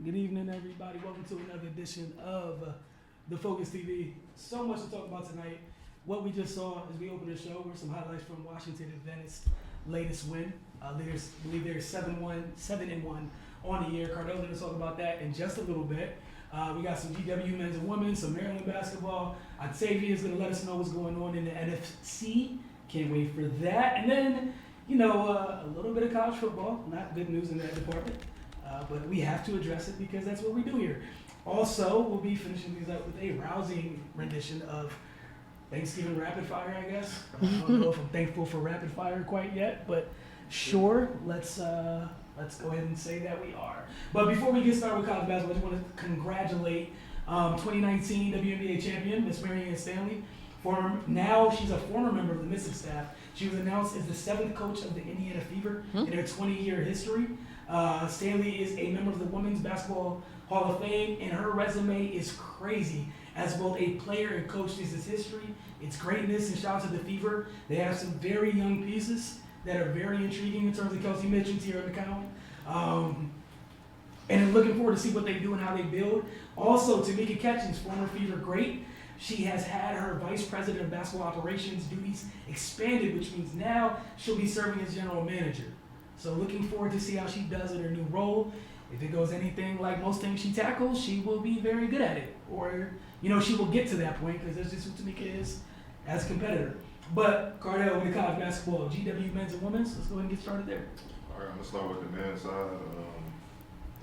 Good evening, everybody. Welcome to another edition of the Focus TV. So much to talk about tonight. What we just saw as we opened the show were some highlights from Washington Adventist's latest win. Leaders believe they're 7-1 on the year. Cardell going to talk about that in just a little bit. We got some GW men's and women's, some Maryland basketball. Octavia is going to let us know what's going on in the NFC. Can't wait for that. And then, a little bit of college football. Not good news in that department. But we have to address it because that's what we do here. Also, we'll be finishing these up with a rousing rendition of Thanksgiving Rapid Fire, I guess. I don't know if I'm thankful for Rapid Fire quite yet, but sure, let's go ahead and say that we are. But before we get started with college basketball, I just want to congratulate 2019 WNBA champion, Miss Marianne Stanley. Now she's a former member of the Mystic staff. She was announced as the 7th coach of the Indiana Fever in their 20-year history. Stanley is a member of the Women's Basketball Hall of Fame, and her resume is crazy. As both a player and coach, this is history. It's greatness, and shout out to the Fever. They have some very young pieces that are very intriguing in terms of Kelsey Mitchell, Tierra McCowan. And I'm looking forward to see what they do and how they build. Also, Tamika Catchings, former Fever great. She has had her vice president of basketball operations duties expanded, which means now she'll be serving as general manager. So looking forward to see how she does in her new role. If it goes anything like most things she tackles, she will be very good at it. Or, she will get to that point because that's just who Tamika is as a competitor. But Cardell, with the college basketball, GW men's and women's, let's go ahead and get started there. All right, I'm going to start with the men's side.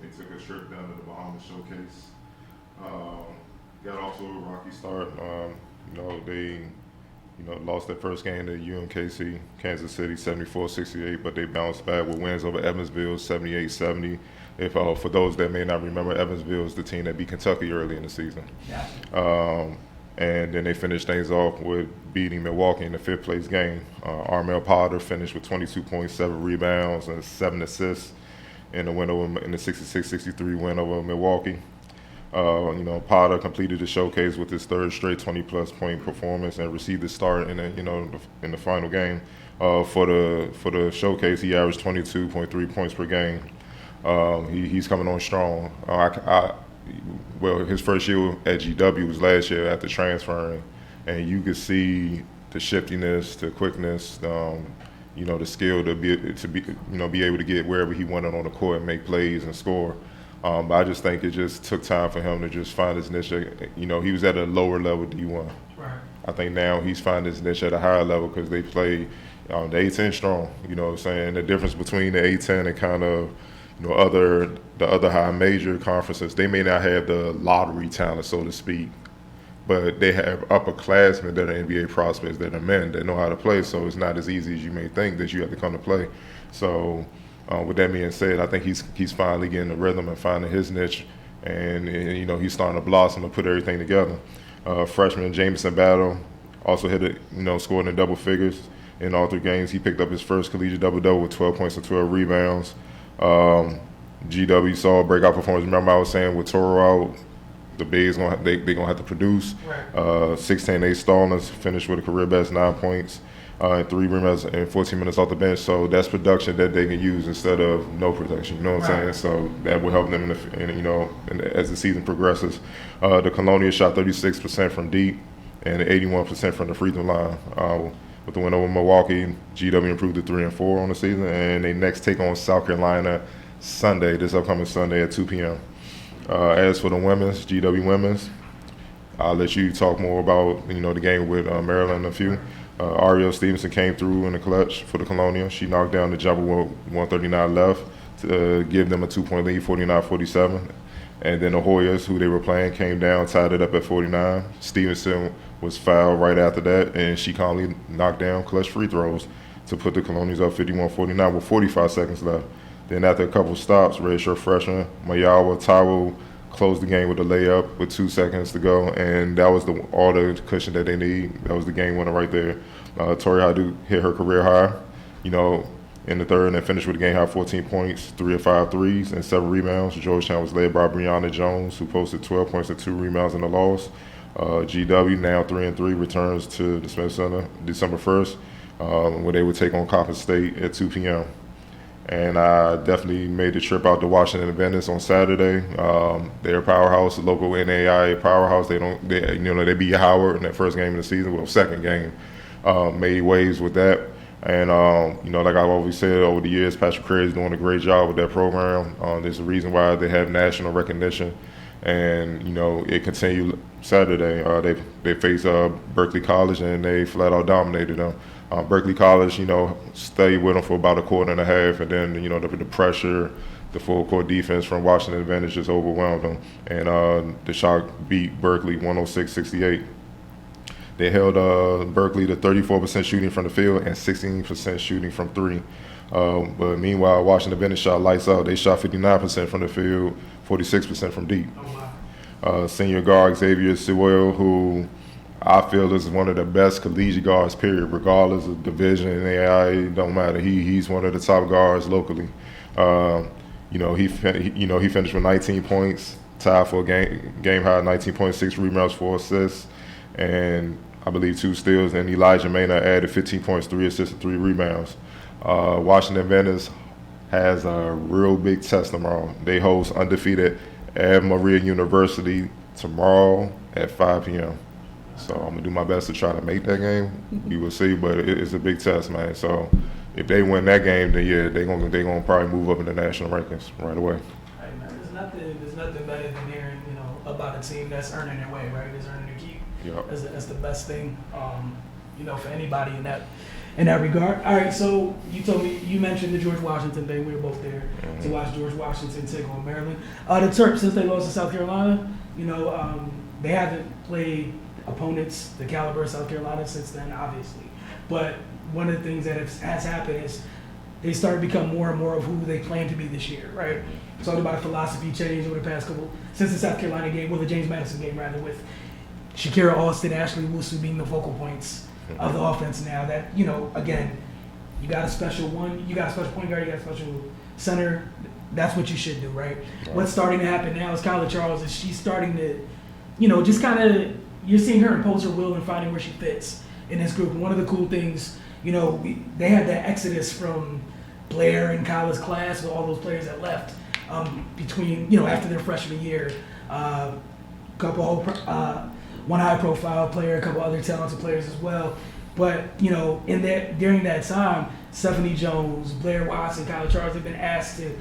They took a trip down to the Bahamas Showcase. Got off to a rocky start. They lost their first game to UMKC, Kansas City, 74-68, but they bounced back with wins over Evansville, 78-70. For those that may not remember, Evansville is the team that beat Kentucky early in the season. Yeah. And then they finished things off with beating Milwaukee in the 5th place game. Armel Potter finished with 22.7 rebounds and 7 assists in the 66-63 win over Milwaukee. Potter completed the showcase with his 3rd straight 20-plus point performance and received the start in the final game. For the showcase, he averaged 22.3 points per game. He's coming on strong. His first year at GW was last year after transferring, and you could see the shiftiness, the quickness, the skill to be able to get wherever he wanted on the court and make plays and score. But I just think it just took time for him to just find his niche. He was at a lower level D1. Right. I think now he's finding his niche at a higher level because they play the A10 strong. You know what I'm saying? The difference between the A10 and kind of the other high major conferences, they may not have the lottery talent, so to speak, but they have upperclassmen that are NBA prospects that are men that know how to play. So it's not as easy as you may think that you have to come to play. So. With that being said, I think he's finally getting the rhythm and finding his niche, and he's starting to blossom and put everything together. Freshman Jameson Battle also scored in double figures in all 3 games. He picked up his first collegiate double-double with 12 points and 12 rebounds. GW saw a breakout performance. Remember I was saying with Toro out, the bigs they're gonna have to produce. Right. 16-8 Stallings finished with a career best 9 points. And 3 rebounds and 14 minutes off the bench. So that's production that they can use instead of no production. You know what I'm saying? So that will help them as the season progresses. The Colonial shot 36% from deep and 81% from the free throw line. With the win over Milwaukee, GW improved to 3-4 on the season, and they next take on South Carolina this upcoming Sunday at 2 p.m. As for the women's, GW women's, I'll let you talk more about the game with Maryland in a few. Ariel Stevenson came through in the clutch for the Colonial. She knocked down the jumper with 139 left to give them a 2-point lead, 49-47. And then the Hoyas, who they were playing, came down, tied it up at 49. Stevenson was fouled right after that, and she calmly knocked down clutch free throws to put the Colonials up 51-49 with 45 seconds left. Then after a couple stops, redshirt freshman Mayawa Taiwo closed the game with a layup with 2 seconds to go, and that was all the cushion that they need. That was the game winner right there. Tori Hadu hit her career high, in the 3rd, and finished with a game high 14 points, 3 of 5 threes, and 7 rebounds. Georgetown was led by Brianna Jones, who posted 12 points and 2 rebounds in the loss. GW, now 3-3, returns to the Smith Center December 1st, where they would take on Coppin State at 2 p.m. And I definitely made the trip out to Washington and Venice on Saturday. They're a powerhouse, a local NAIA powerhouse. They beat Howard in that first game of the season, well, second game. Made waves with that. And, like I've always said over the years, Patrick Craig is doing a great job with that program. There's a reason why they have national recognition. And, it continued Saturday. They faced Berkeley College, and they flat out dominated them. Berkeley College, stayed with them for about a quarter and a half, and then, the pressure, the full court defense from Washington Advantage just overwhelmed them. And the Shock beat Berkeley 106-68. They held Berkeley to 34% shooting from the field and 16% shooting from three. But meanwhile, Washington Advantage shot lights out. They shot 59% from the field, 46% from deep. Senior guard Xavier Sewell, who I feel is one of the best collegiate guards, period, regardless of division, AI, it don't matter. He's one of the top guards locally. He finished with 19 points, tied for a game high 19.6 rebounds, 4 assists, and I believe 2 steals. And Elijah Maynard added 15 points, 3 assists, and 3 rebounds. Washington Venice has a real big test tomorrow. They host undefeated Ave Maria University tomorrow at 5 p.m. So I'm gonna do my best to try to make that game. We will see, but it's a big test, man. So if they win that game, then yeah, they're gonna probably move up in the national rankings right away. Right, man. There's nothing better than hearing about a team that's earning their way, right? That's earning their keep. Yep. That's the best thing, for anybody in that regard. All right, so you mentioned the George Washington thing. We were both there to watch George Washington take on Maryland. The Terps, since they lost to South Carolina, they haven't played opponents the caliber of South Carolina since then, obviously. But one of the things that has happened is they started to become more and more of who they plan to be this year, right? Talking about a philosophy change over the past since the South Carolina game, the James Madison game rather, with Shakira Austin, Ashley Wusu being the focal points of the offense now. That, again, you got a special point guard, you got a special center. That's what you should do, right? What's starting to happen now is Kyla Charles she's starting to, just kind of, you're seeing her impose her will and finding where she fits in this group. And one of the cool things, they had that exodus from Blair and Kyla's class with all those players that left between, after their freshman year. One high-profile player, a couple other talented players as well. But, during that time, Stephanie Jones, Blair Watson, Kyla Charles have been asked to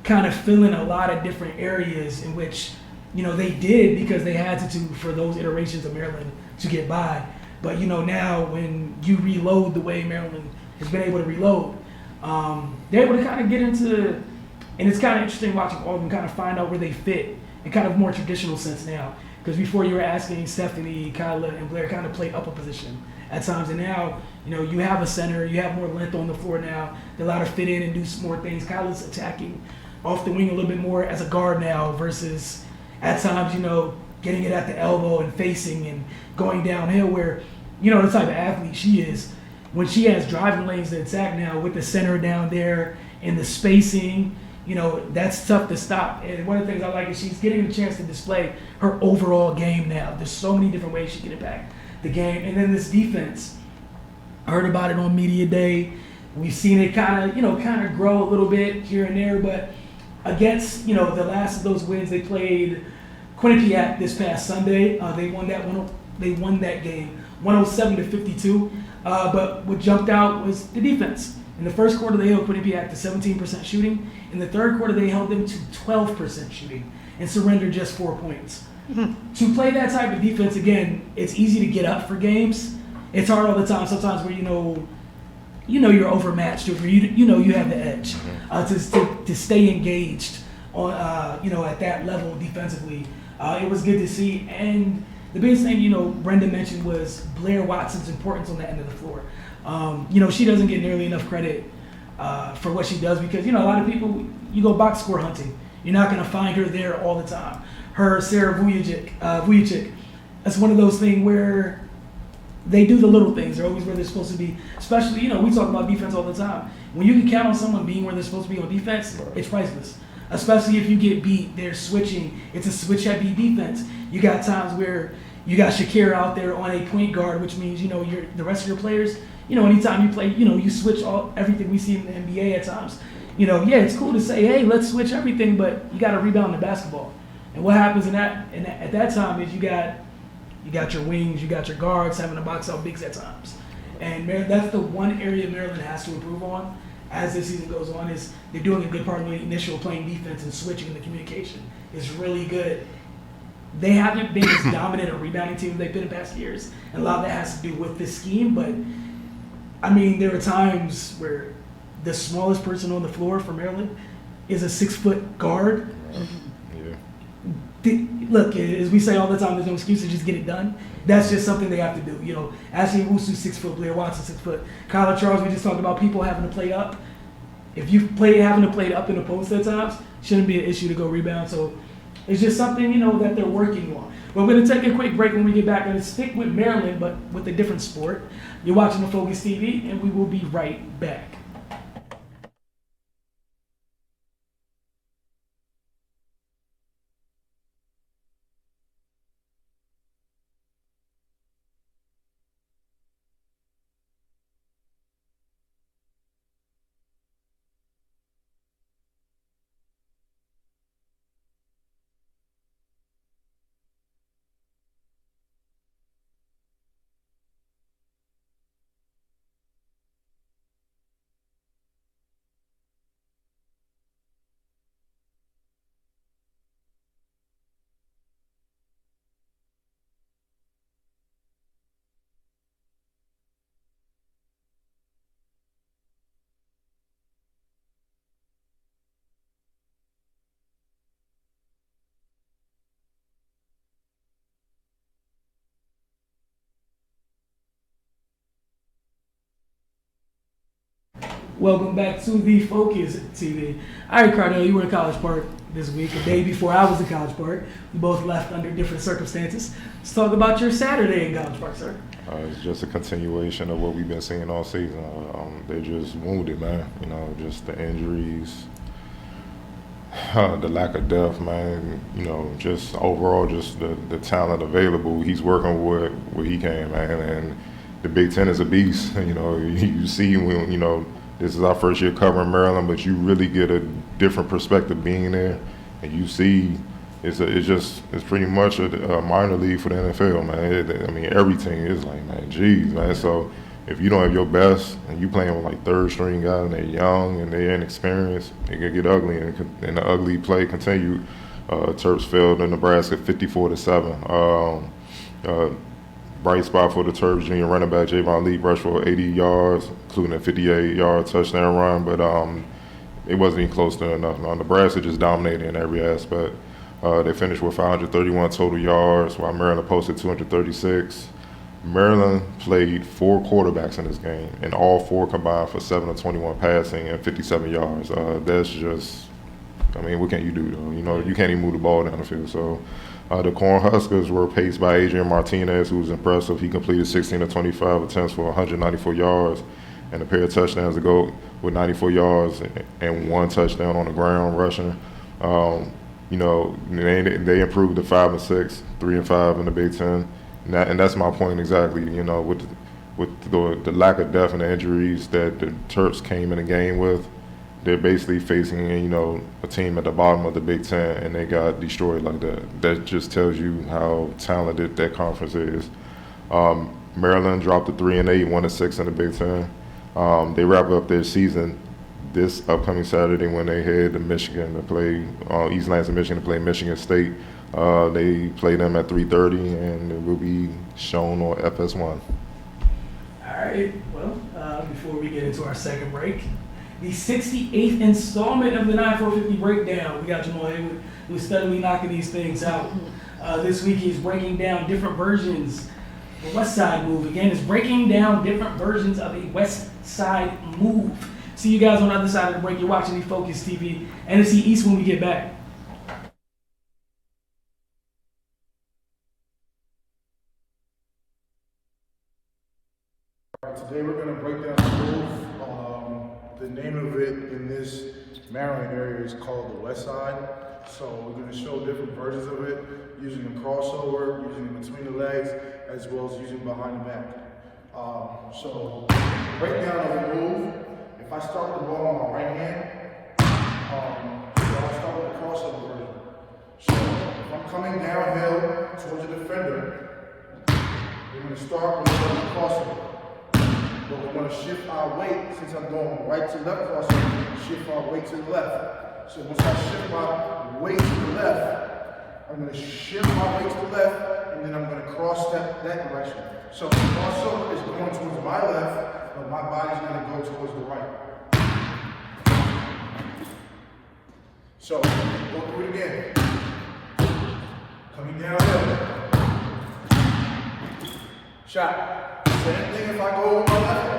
kind of fill in a lot of different areas in which, they did because they had to for those iterations of Maryland to get by. But, now when you reload the way Maryland has been able to reload, they're able to kind of get into, and it's kind of interesting watching all of them kind of find out where they fit in kind of more traditional sense now. Because before you were asking Stephanie, Kyla, and Blair kind of play up a position at times. And now, you have a center, you have more length on the floor now. They're allowed to fit in and do some more things. Kyla's attacking off the wing a little bit more as a guard now versus at times, getting it at the elbow and facing and going downhill where, the type of athlete she is. When she has driving lanes to attack now with the center down there and the spacing, that's tough to stop. And one of the things I like is she's getting a chance to display her overall game now. There's so many different ways she can impact the game. And then this defense, I heard about it on media day. We've seen it kind of grow a little bit here and there, but against, the last of those wins, they played Quinnipiac this past Sunday. They won that game 107-52. But what jumped out was the defense. In the first quarter, they held Quinnipiac to 17% shooting. In the third quarter, they held them to 12% shooting and surrendered just 4 points. To play that type of defense, again, it's easy to get up for games. It's hard all the time. Sometimes where you're overmatched or you have the edge. To stay engaged on at that level defensively, it was good to see. And the biggest thing Brenda mentioned was Blair Watson's importance on the end of the floor. She doesn't get nearly enough credit for what she does because, a lot of people, you go box score hunting. You're not going to find her there all the time. Her, Sarah Vujicic, that's one of those things where they do the little things. They're always where they're supposed to be. Especially, we talk about defense all the time. When you can count on someone being where they're supposed to be on defense, it's priceless. Especially if you get beat, they're switching. It's a switch-heavy defense. You got times where you got Shakira out there on a point guard, which means, the rest of your players, anytime you play, you switch everything we see in the NBA at times. yeah, it's cool to say, hey, let's switch everything, but you got to rebound the basketball. And what happens at that time is you got your wings, you got your guards having to box out bigs at times. And that's the one area Maryland has to improve on as this season goes on, is they're doing a good part of the initial playing defense and switching the communication is really good. They haven't been as dominant a rebounding team as they've been in past years, and a lot of that has to do with this scheme. But I mean, there are times where the smallest person on the floor for Maryland is a 6-foot guard. Yeah. Look, as we say all the time, there's no excuse to just get it done. That's just something they have to do. Ashley Owusu, 6-foot, Blair Watson, 6 foot. Kyler Charles, we just talked about people having to play up. If you having to play up in the post at times, shouldn't be an issue to go rebound. So it's just something, that they're working on. We're going to take a quick break when we get back. We're going to stick with Maryland, but with a different sport. You're watching the Focus TV, and we will be right back. Welcome back to the Focus TV. All right, Cardell, you were in College Park this week, a day before I was in College Park. We both left under different circumstances. Let's talk about your Saturday in College Park, sir. It's just a continuation of what we've been seeing all season. They're just wounded, man. Just the injuries, the lack of depth, man. Just overall, just the talent available. He's working with what he can, man. And the Big Ten is a beast. You see when this is our first year covering Maryland, but you really get a different perspective being there, and you see it's pretty much a minor league for the NFL, man. Every team is like, man, geez, man. So if you don't have your best and you playing with like third string guys and they're young and they're inexperienced, it can get ugly, and the ugly play continued. Terps fell to Nebraska 54-7. Bright spot for the Terps, junior running back Javon Lee rushed for 80 yards, including a 58-yard touchdown run, but it wasn't even close to enough. Nebraska just dominated in every aspect. They finished with 531 total yards, while Maryland posted 236. Maryland played 4 quarterbacks in this game, and all 4 combined for 7 of 21 passing and 57 yards. That's just, what can you do, though? You can't even move the ball down the field. So the Cornhuskers were paced by Adrian Martinez, who was impressive. He completed 16 of 25 attempts for 194 yards and a pair of touchdowns to go with 94 yards and 1 touchdown on the ground rushing. They improved to 5-6, 3-5 in the Big Ten. And that's my point exactly, with the lack of depth and the injuries that the Terps came in the game with. They're basically facing, a team at the bottom of the Big Ten, and they got destroyed like that. That just tells you how talented that conference is. Maryland dropped to 3-8, 1-6 in the Big Ten. They wrap up their season this upcoming Saturday when they head to Michigan to play East Lansing, Michigan to play Michigan State. They play them at 3:30, and it will be shown on FS1. All right. Well, before we get into our second break, the 68th installment of the 9450 Breakdown. We got Jamal Haywood, who's steadily knocking these things out. This week he's breaking down different versions. The West Side Move, again, is breaking down different versions of a West Side Move. See you guys on the other side of the break. You're watching the Focus TV. NFC East when we get back. Today we're going to break down the move. The name of it in this Maryland area is called the West Side. So we're going to show different versions of it, using a crossover, using it between the legs, as well as using behind the back. So breakdown of the move. If I start the ball on my right hand, So I'll start with the crossover version. So if I'm coming downhill towards the defender, we're going to start with the crossover. But we're going to shift our weight, since I'm going right to left crossover, shift our weight to the left. So once I shift my weight to the left, I'm going to shift my weight to the left, and then I'm going to cross step that direction. So the crossover is going towards my left, but my body's going to go towards the right. So, go through it again. Coming downhill. Shot. Same thing if I go over my left.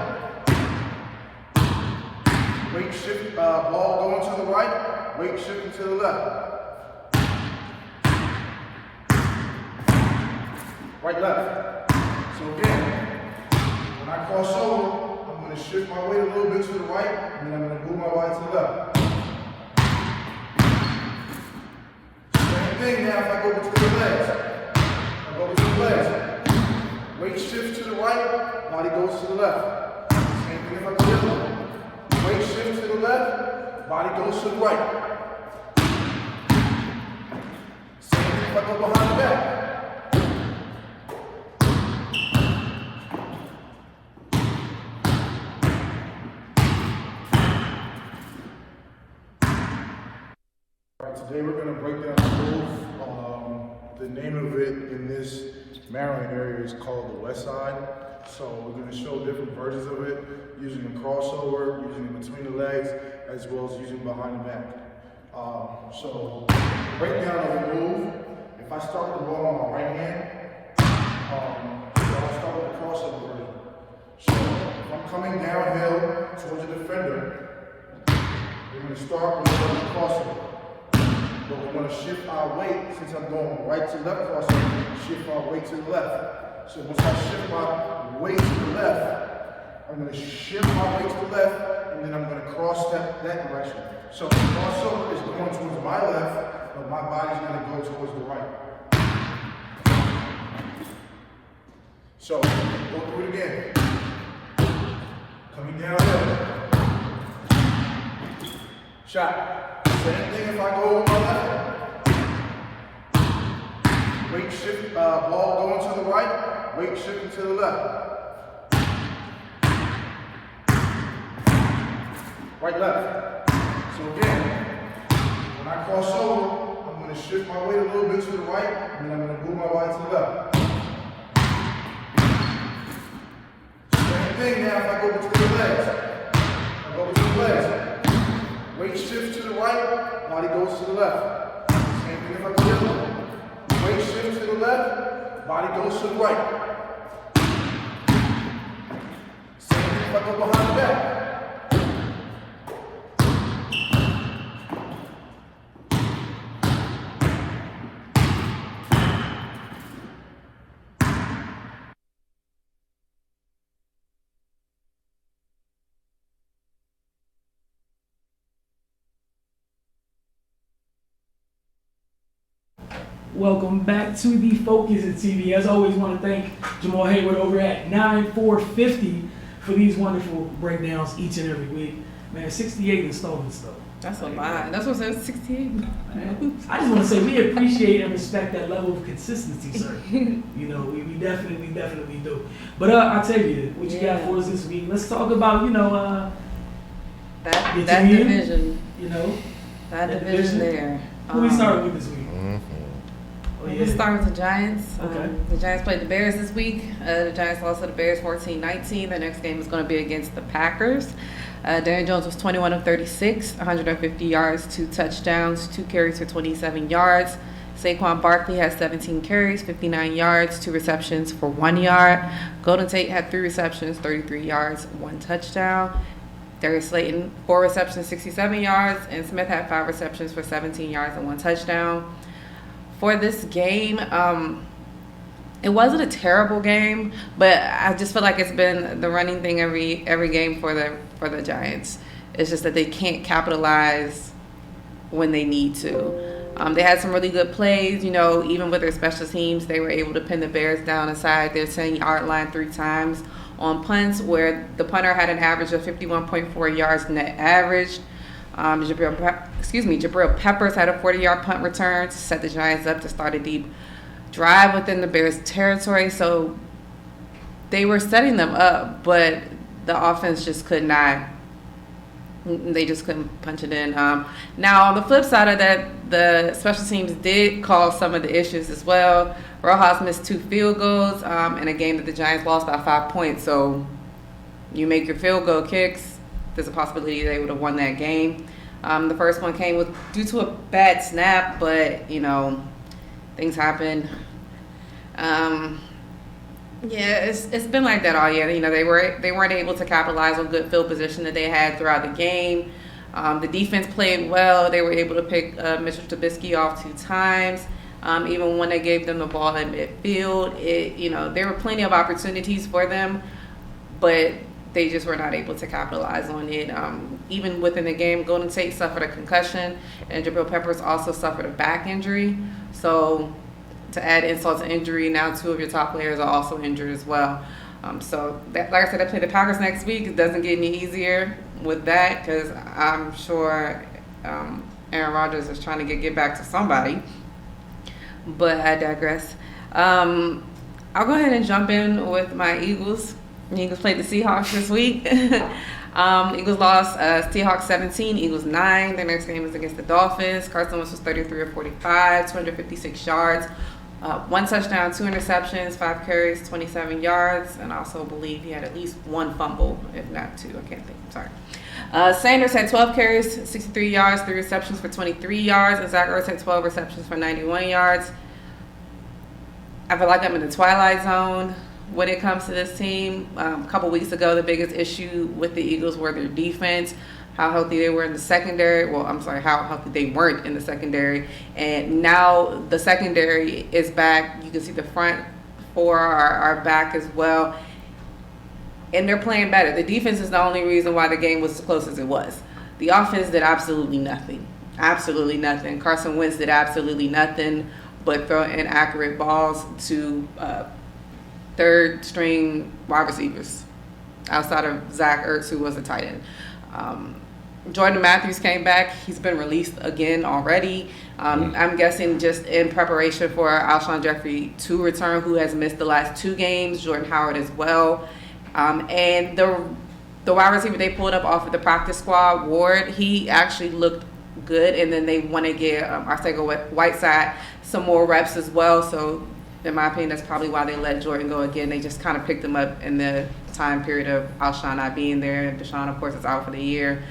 Weight shift, ball going to the right, weight shifting to the left. Right, left. So again, when I cross over, I'm going to shift my weight a little bit to the right, and then I'm going to move my body to the left. Thing now if I go between the legs. I go between the legs. Weight shifts to the right, body goes to the left. Same thing if I go this way. Weight shifts to the left, body goes to the right. Same thing if I go behind the back. Today we're going to break down the move. The name of it in this Maryland area is called the West Side. So we're going to show different versions of it, using a crossover, using it between the legs, as well as using behind the back. So breakdown of the move. If I start with the ball on my right hand, so I'll start with the crossover version. So if I'm coming downhill towards the defender, we're going to start with the crossover. But we're going to shift our weight, since I'm going right to left crossover, shift our weight to the left. So once I shift my weight to the left, I'm going to shift my weight to the left, and then I'm going to cross step that direction. So the crossover is going towards my left, but my body's going to go towards the right. So go through it again. Coming downhill. Shot. Same thing if I go over my left. Weight shift, ball going to the right, weight shifting to the left. Right, left. So again, when I cross over, I'm going to shift my weight a little bit to the right, and then I'm going to move my body to the left. Same thing now if I go between the legs. I go between the legs. Weight shifts to the right, body goes to the left. Same thing if I go this way. Weight shifts to the left, body goes to the right. Same thing if I go behind the back. Welcome back to the Focus TV. As always, want to thank Jamal Hayward over at 9450 for these wonderful breakdowns each and every week. Man, 68 installments though. That's a lot. That's what says 68. Man, I just want to say we appreciate and respect that level of consistency, sir. You know, we definitely do. But Octavia, what you got for us this week? Let's talk about, that team, division. That division there. Who we started with this week? We'll start with the Giants. Okay. The Giants played the Bears this week. The Giants lost to the Bears 14-19. Their next game is going to be against the Packers. Daniel Jones was 21 of 36, 150 yards, 2 touchdowns, 2 carries for 27 yards. Saquon Barkley had 17 carries, 59 yards, 2 receptions for 1 yard. Golden Tate had 3 receptions, 33 yards, 1 touchdown. Darius Slayton, 4 receptions, 67 yards, and Smith had 5 receptions for 17 yards and 1 touchdown. For this game, it wasn't a terrible game, but I just feel like it's been the running thing every game for the Giants. It's just that they can't capitalize when they need to. They had some really good plays, even with their special teams, they were able to pin the Bears down inside their 10-yard line 3 times on punts, where the punter had an average of 51.4 yards net average. Jabril Peppers had a 40-yard punt return to set the Giants up to start a deep drive within the Bears' territory. So they were setting them up, but the offense just could not. They just couldn't punch it in. Now, on the flip side of that, the special teams did cause some of the issues as well. Rojas missed 2 field goals in a game that the Giants lost by 5 points. So you make your field goal kicks, there's a possibility they would have won that game. The first one came due to a bad snap, but, things happen. Yeah, it's been like that all year. They weren't able to capitalize on good field position that they had throughout the game. The defense played well. They were able to pick Mitchell Trubisky off 2 times. Even when they gave them the ball in midfield, there were plenty of opportunities for them, but they just were not able to capitalize on it. Even within the game, Golden Tate suffered a concussion, and Jabril Peppers also suffered a back injury. So to add insult to injury, now 2 of your top players are also injured as well. Like I said, I play the Packers next week. It doesn't get any easier with that because I'm sure Aaron Rodgers is trying to get back to somebody. But I digress. I'll go ahead and jump in with my Eagles. The Eagles played the Seahawks this week. Eagles lost Seahawks 17, Eagles 9. Their next game was against the Dolphins. Carson Wentz was 33 of 45, 256 yards. 1 touchdown, 2 interceptions, 5 carries, 27 yards, and I also believe he had at least 1 fumble, if not 2. I can't think. Sorry. Sanders had 12 carries, 63 yards, 3 receptions for 23 yards, and Zach Ertz had 12 receptions for 91 yards. I feel like I'm in the twilight zone when it comes to this team. A couple weeks ago, the biggest issue with the Eagles were their defense, how healthy they were in the secondary. How healthy they weren't in the secondary. And now the secondary is back. You can see the front 4 are back as well. And they're playing better. The defense is the only reason why the game was as close as it was. The offense did absolutely nothing. Absolutely nothing. Carson Wentz did absolutely nothing but throw inaccurate balls to third-string wide receivers outside of Zach Ertz, who was a tight end. Jordan Matthews came back. He's been released again already. I'm guessing just in preparation for Alshon Jeffrey to return, who has missed the last 2 games. Jordan Howard as well. And the wide receiver they pulled up off of the practice squad, Ward, he actually looked good. And then they want to get Arcega-Whiteside some more reps as well. So in my opinion, that's probably why they let Jordan go again. They just kind of picked him up in the time period of Alshon not being there. Deshaun, of course, is out for the year.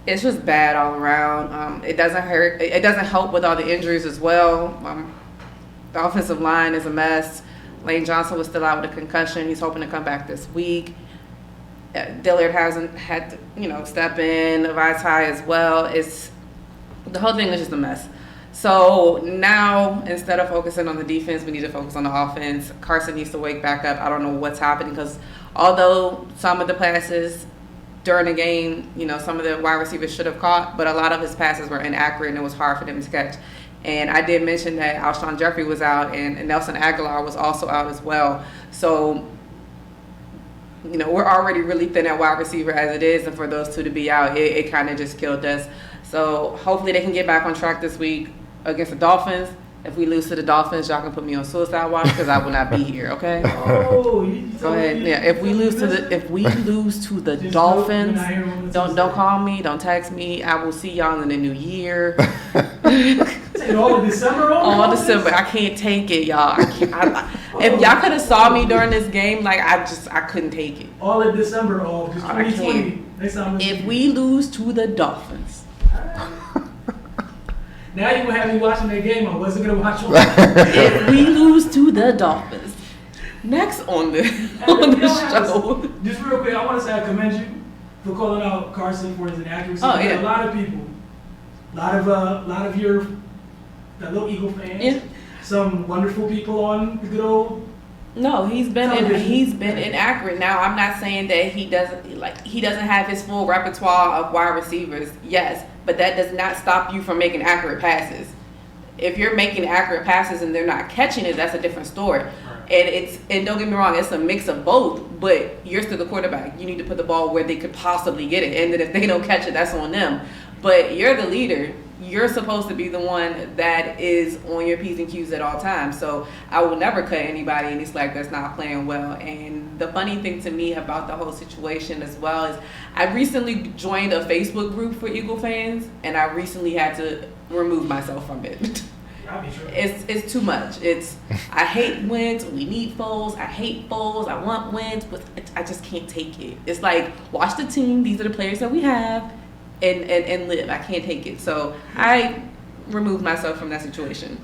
It's just bad all around. It doesn't hurt. It doesn't help with all the injuries as well. The offensive line is a mess. Lane Johnson was still out with a concussion. He's hoping to come back this week. Dillard hasn't had to, step in. Vaitai as well. The whole thing is just a mess. So now, instead of focusing on the defense, we need to focus on the offense. Carson needs to wake back up. I don't know what's happening because although some of the passes during the game, some of the wide receivers should have caught, but a lot of his passes were inaccurate and it was hard for them to catch. And I did mention that Alshon Jeffrey was out and Nelson Aguilar was also out as well. So, we're already really thin at wide receiver as it is, and for those 2 to be out, it kind of just killed us. So hopefully they can get back on track this week against the Dolphins. If we lose to the Dolphins, y'all can put me on suicide watch because I will not be here. Okay. Oh, go ahead. Yeah. If we lose to the Dolphins, don't call me. Don't text me. I will see y'all in the new year. All of December. All December. I can't take it, y'all. If y'all could have saw me during this game, I couldn't take it. All of December. All just 2020. If we lose to the Dolphins. Now you gonna have me watching that game. I wasn't gonna watch it. If we lose to the Dolphins, next on the show. Just real quick, I want to say I commend you for calling out Carson for his inaccuracy. Oh yeah. A lot of people, a lot of your little Eagle fans. Yeah. Some wonderful people on the good old. No, he's been inaccurate. Now I'm not saying that he doesn't have his full repertoire of wide receivers. Yes, but that does not stop you from making accurate passes. If you're making accurate passes and they're not catching it, that's a different story. Right. And don't get me wrong, it's a mix of both. But you're still the quarterback. You need to put the ball where they could possibly get it, and then if they don't catch it, that's on them. But you're the leader. you're supposed to be the one that is on your P's and Q's at all times. So I will never cut anybody any slack that's not playing well. And the funny thing to me about the whole situation as well is I recently joined a Facebook group for Eagle fans, and I recently had to remove myself from it. It's too much. I hate wins. We need foes. I hate foes. I want wins, but I just can't take it. It's like, watch the team. These are the players that we have, and live. I can't take it. So I removed myself from that situation.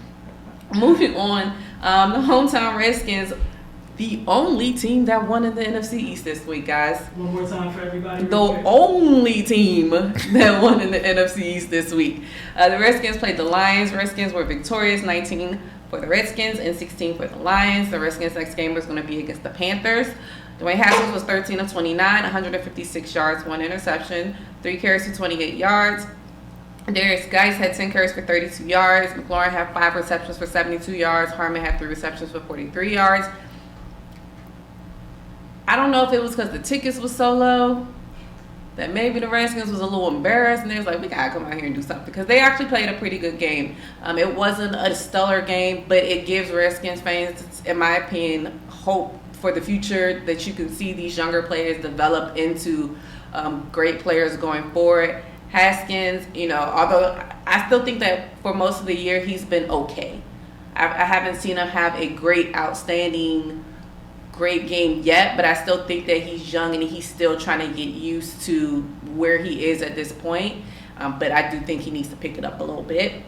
Moving on, the hometown Redskins, the only team that won in the NFC East this week, guys. One more time for everybody. The only team that won in the NFC East this week. The Redskins played the Lions. Redskins were victorious, 19 for the Redskins and 16 for the Lions. The Redskins' next game was going to be against the Panthers. Dwayne Haskins was 13 of 29, 156 yards, 1 interception, 3 carries for 28 yards. Darius Geis had 10 carries for 32 yards. McLaurin had 5 receptions for 72 yards. Harmon had 3 receptions for 43 yards. I don't know if it was because the tickets was so low that maybe the Redskins was a little embarrassed and they was like, we gotta come out here and do something, because they actually played a pretty good game. It wasn't a stellar game, but it gives Redskins fans, in my opinion, hope for the future, that you can see these younger players develop into great players going forward. Haskins, although I still think that for most of the year he's been okay. I haven't seen him have a great, outstanding, great game yet, but I still think that he's young and he's still trying to get used to where he is at this point. But I do think he needs to pick it up a little bit.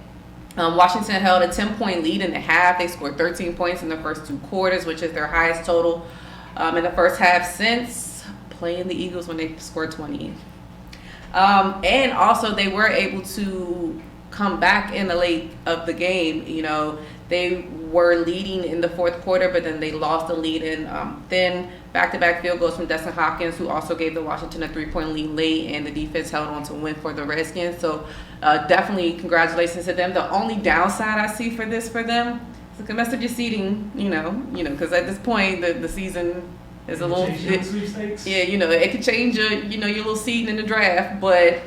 Washington held a 10-point lead in the half. They scored 13 points in the first 2 quarters, which is their highest total in the first half since playing the Eagles when they scored 20. And also they were able to come back in the late of the game. They were leading in the fourth quarter, but then they lost the lead, and then back-to-back field goals from Destin Hopkins, who also gave the Washington a 3-point lead late, and the defense held on to win for the Redskins. So definitely congratulations to them. The only downside I see for them is the mess of your seeding, because at this point the season is a little it could change your little seed in the draft, but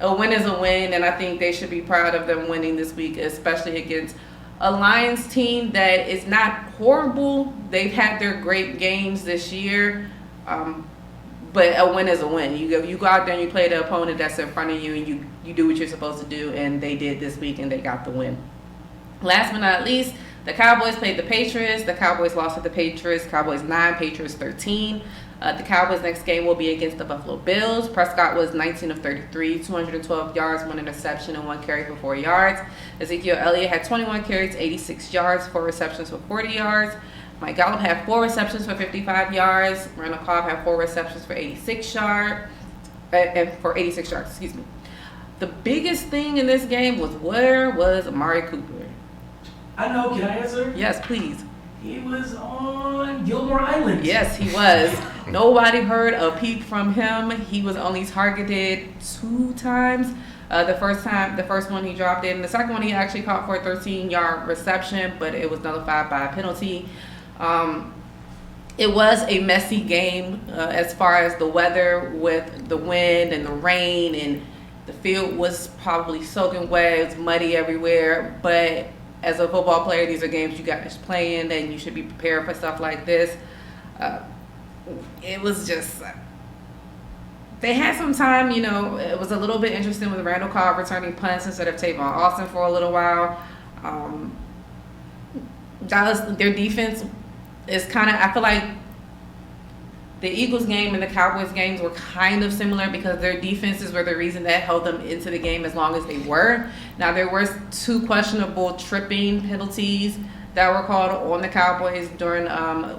a win is a win, and I think they should be proud of them winning this week, especially against a Lions team that is not horrible. They've had their great games this year, but a win is a win. You go out there and you play the opponent that's in front of you, and you do what you're supposed to do, and they did this week, and they got the win. Last but not least, the Cowboys played the Patriots. The Cowboys lost to the Patriots. Cowboys 9, Patriots 13. The Cowboys' next game will be against the Buffalo Bills. Prescott was 19 of 33, 212 yards, 1 interception, and 1 carry for 4 yards. Ezekiel Elliott had 21 carries, 86 yards, 4 receptions for 40 yards. Mike Gallup had 4 receptions for 55 yards. Randall Cobb had 4 receptions for 86 yards. Excuse me. The biggest thing in this game was, where was Amari Cooper? I know. Can I answer? Yes, please. He was on Gilmore Island. Yes, he was. Nobody heard a peep from him. He was only targeted 2 times. The first one he dropped in. The second one he actually caught for a 13-yard reception, but it was nullified by a penalty. It was a messy game as far as the weather, with the wind and the rain, and the field was probably soaking wet. It was muddy everywhere, but as a football player, these are games you guys play in, and you should be prepared for stuff like this. It was just, they had some time, it was a little bit interesting with Randall Cobb returning punts instead of Tavon Austin for a little while. Dallas, their defense is kind of, I feel like the Eagles game and the Cowboys games were kind of similar, because their defenses were the reason that held them into the game as long as they were. Now, there were 2 questionable tripping penalties that were called on the Cowboys during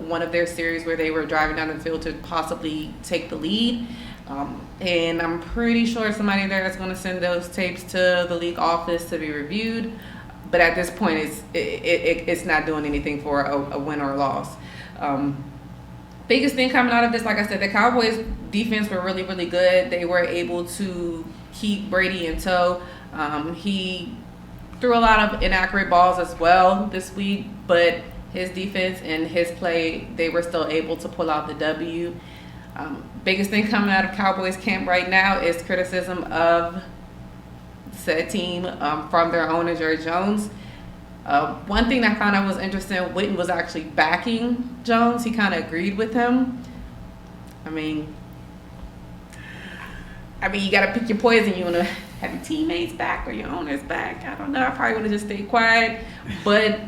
one of their series where they were driving down the field to possibly take the lead. And I'm pretty sure somebody there is going to send those tapes to the league office to be reviewed. But at this point, it's not doing anything for a win or a loss. Biggest thing coming out of this, like I said, the Cowboys defense were really, really good. They were able to keep Brady in tow. He threw a lot of inaccurate balls as well this week, but his defense and his play, they were still able to pull out the W. Biggest thing coming out of Cowboys camp right now is criticism of said team from their owner, Jerry Jones. One thing I found out was interesting, Witten was actually backing Jones. He kind of agreed with him. I mean, you got to pick your poison. You want to have your teammates back or your owners back. I don't know. I probably would have just stayed quiet. But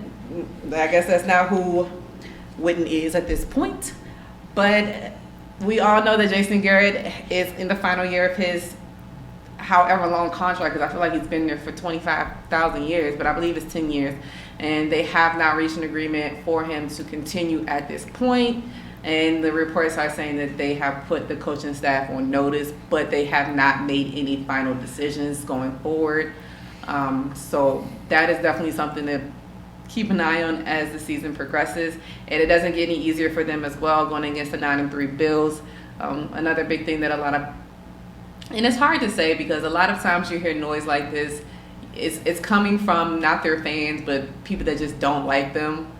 I guess that's not who Witten is at this point. But we all know that Jason Garrett is in the final year of his however long contract, because I feel like he's been there for 25,000 years, but I believe it's 10 years. And they have not reached an agreement for him to continue at this point. And the reports are saying that they have put the coaching staff on notice, but they have not made any final decisions going forward. So that is definitely something to keep an eye on as the season progresses. And it doesn't get any easier for them as well, going against the 9-3 Bills. Another big thing that and it's hard to say because a lot of times you hear noise like this, it's coming from not their fans, but people that just don't like them.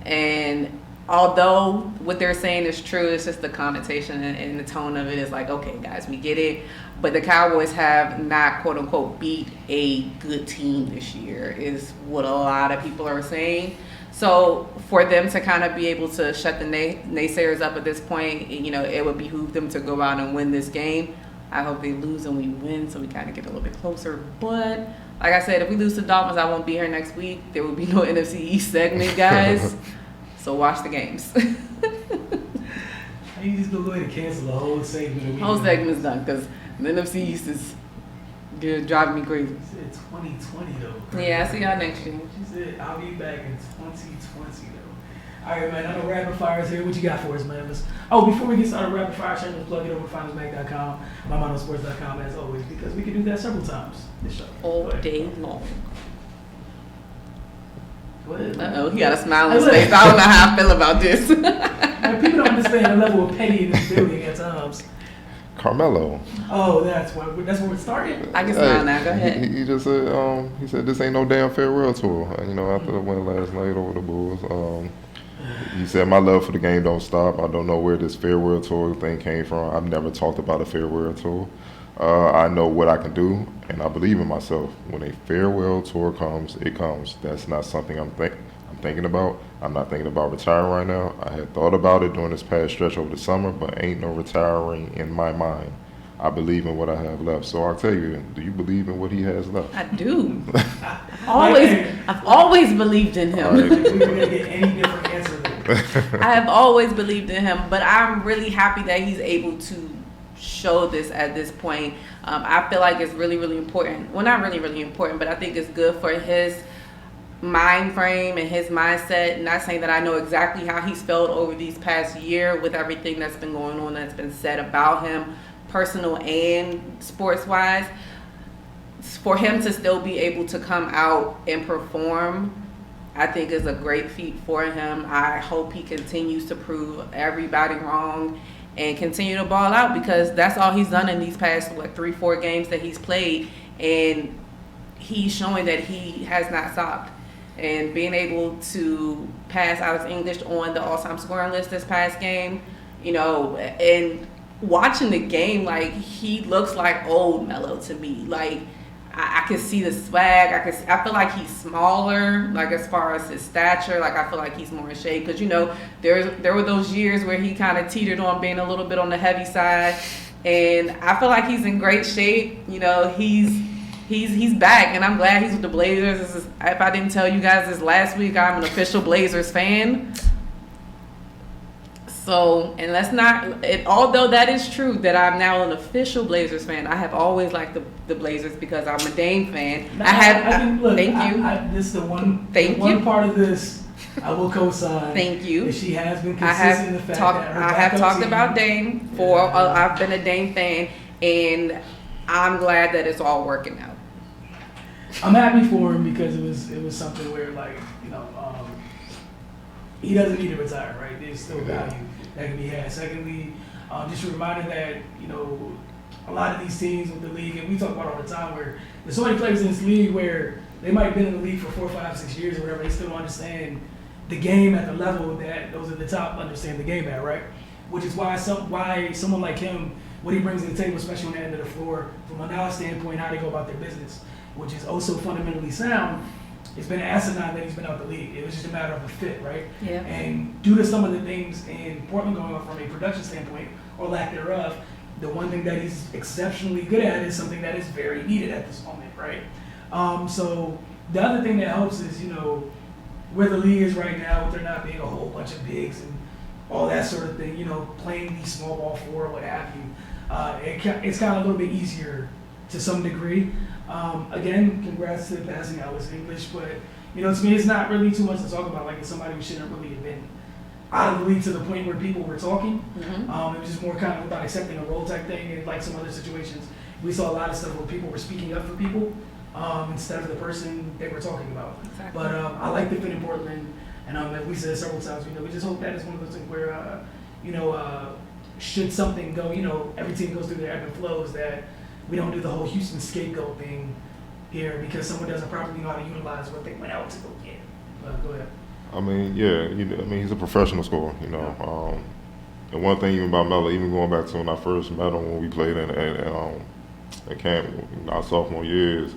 And although what they're saying is true, it's just the connotation and the tone of it is like, okay, guys, we get it. But the Cowboys have not, quote unquote, beat a good team this year, is what a lot of people are saying. So for them to kind of be able to shut the naysayers up at this point, it would behoove them to go out and win this game. I hope they lose and we win so we kind of get a little bit closer. But like I said, if we lose to the Dolphins, I won't be here next week. There will be no NFC East segment, guys. So watch the games. You just go ahead and cancel the whole segment. The whole segment is done because the NFC East is driving me crazy. She said 2020 though. Yeah, I see y'all next year. She said I'll be back in 2020 though. All right, man. I know rapid fire is here. What you got for us, man? Before we get started, rapid fire, shameless plug it over finalsbank.com, mymonosports.com as always, because we can do that several times this show. All day long. Go ahead. Uh-oh, he got a smile on his face. I don't know how I feel about this. Man, people don't understand the level of petty in this building at times. Carmelo. Oh, that's where it started? I can smile now. Go ahead. He just said, he said this ain't no damn farewell tour. After the win last night over the Bulls. He said, my love for the game don't stop. I don't know where this farewell tour thing came from. I've never talked about a farewell tour. I know what I can do, and I believe in myself. When a farewell tour comes, it comes. That's not something I'm thinking about. I'm not thinking about retiring right now. I had thought about it during this past stretch over the summer, but ain't no retiring in my mind. I believe in what I have left. So Octavia, do you believe in what he has left? I do. I've always believed in him. We're going to get any different answer there. I have always believed in him, but I'm really happy that he's able to show this at this point. I feel like it's really, really important. Well, not really, really important, but I think it's good for his mind frame and his mindset. Not saying that I know exactly how he's felt over these past year with everything that's been going on, that's been said about him, personal and sports wise. For him to still be able to come out and perform, I think is a great feat for him. I hope he continues to prove everybody wrong and continue to ball out, because that's all he's done in these past 3-4 games that he's played, and he's showing that he has not stopped. And being able to pass Alex English on the all-time scoring list this past game, and watching the game, like, he looks like old Melo to me. Like, I can see the swag. I feel like he's smaller, like, as far as his stature. Like, I feel like he's more in shape, because there were those years where he kind of teetered on being a little bit on the heavy side, and I feel like he's in great shape. He's back, and I'm glad he's with the Blazers. If I didn't tell you guys this last week, I'm an official Blazers fan. So, and although that is true that I'm now an official Blazers fan, I have always liked the Blazers because I'm a Dame fan. Thank you. This is the one. Thank one you. part of this I will co-sign. Thank you. That she has been consistent in the fact that her I have backup talked team- about Dame I've been a Dame fan, and I'm glad that it's all working out. I'm happy for him because it was something where, like, he doesn't need to retire, right? There's still value that can be had. Secondly, just a reminder that, a lot of these teams with the league, and we talk about all the time, where there's so many players in this league where they might have been in the league for 4, 5, 6 years or whatever, they still don't understand the game at the level that those at the top understand the game at, right? Which is why someone like him, what he brings to the table, especially on the end of the floor, from a knowledge standpoint, how they go about their business. which is also fundamentally sound, it's been asinine that he's been out the league. It was just a matter of a fit, right? Yeah. And due to some of the things in Portland going on from a production standpoint, or lack thereof, the one thing that he's exceptionally good at is something that is very needed at this moment, right? So the other thing that helps is, you know, where the league is right now, with there not being a whole bunch of bigs and all that sort of thing, you know, playing the small ball four, what have you, it's kind of a little bit easier to some degree. Again, congrats to passing out his English, but, you know, to me, it's not really too much to talk about. Like, it's somebody who shouldn't really have been out of the league to the point where people were talking. It was just more kind of about accepting a role type thing, and like some other situations, we saw a lot of stuff where people were speaking up for people instead of the person they were talking about. Exactly. But I like the fit in Portland, and like we said several times, you know, we just hope that is one of those things where, you know, should something go, you know, every team goes through their ebb and flows, that we don't do the whole Houston scapegoat thing here because someone doesn't properly know how to utilize what they went out to go get. But go ahead. I mean, yeah, I mean, he's a professional scorer, you know. And one thing even about Melo, even going back to when I first met him when we played in camp, our sophomore years,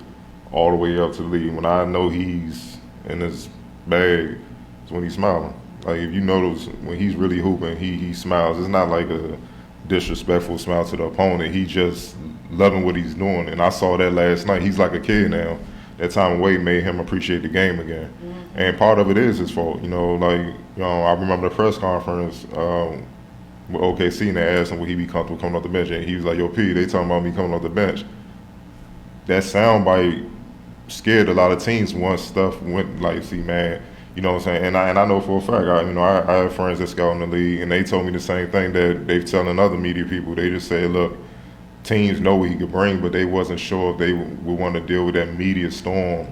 all the way up to the league, when I know he's in his bag, it's when he's smiling. Like, if you notice, when he's really hooping, he smiles. It's not like a disrespectful smile to the opponent. He just loving what he's doing. And I saw that last night. He's like a kid now. That time away made him appreciate the game again. And part of it is his fault. You know, like, you know, I remember the press conference with OKC, and they asked him would he be comfortable coming off the bench. And he was like, yo, P, they talking about me coming off the bench. That soundbite scared a lot of teams once stuff went, like, see, man, you know what I'm saying? And I know for a fact, I have friends that scout in the league, and they told me the same thing that they've telling other media people. They just say, look, teams know what he could bring, but they wasn't sure if they would want to deal with that media storm,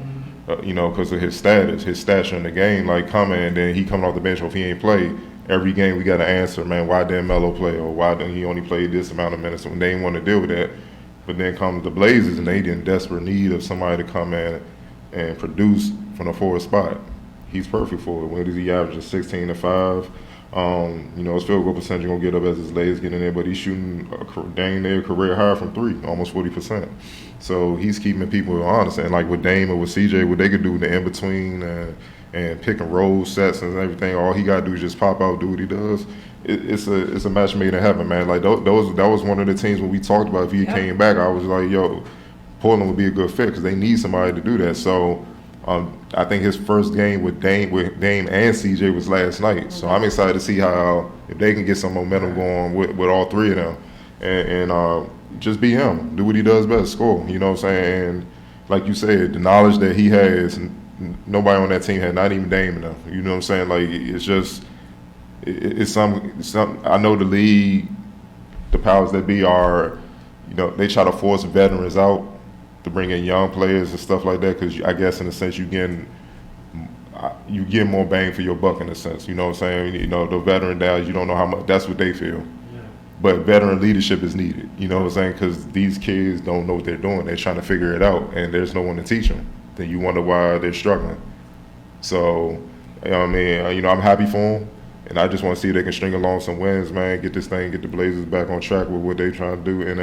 you know, because of his stature in the game, like coming, and then he coming off the bench, or if he ain't played, every game we got to answer, man, why didn't Melo play, or why didn't he only play this amount of minutes, when they didn't want to deal with that. But then comes the Blazers, and they in desperate need of somebody to come in and produce from the forward spot. He's perfect for it. When does he average? 16 and 5. You know, his field goal percentage gonna get up as his legs get in there, but he's shooting a dang near career high from three, almost 40%. So he's keeping people honest. And like with Dame or with CJ, what they could do in the in between and pick and roll sets and everything, all he gotta do is just pop out, do what he does. It's a match made in heaven, man. Like that was one of the teams when we talked about if he came back, I was like, yo, Portland would be a good fit because they need somebody to do that. So. I think his first game with Dame and CJ was last night. So I'm excited to see how if they can get some momentum going with all three of them, and just be him, do what he does best, score. You know what I'm saying? And like you said, the knowledge that he has, nobody on that team had, not even Dame enough. You know what I'm saying? Like it's just it's some. I know the league, the powers that be are, you know, they try to force veterans out to bring in young players and stuff like that, because I guess in a sense you get more bang for your buck in a sense. You know what I'm saying? You know, the veteran guys, you don't know how much. That's what they feel. Yeah. But veteran leadership is needed. You know what I'm saying? Because these kids don't know what they're doing. They're trying to figure it out, and there's no one to teach them. Then you wonder why they're struggling. So, you know what I mean? You know, I'm happy for them. And I just want to see if they can string along some wins, man, get this thing, get the Blazers back on track with what they trying to do, and,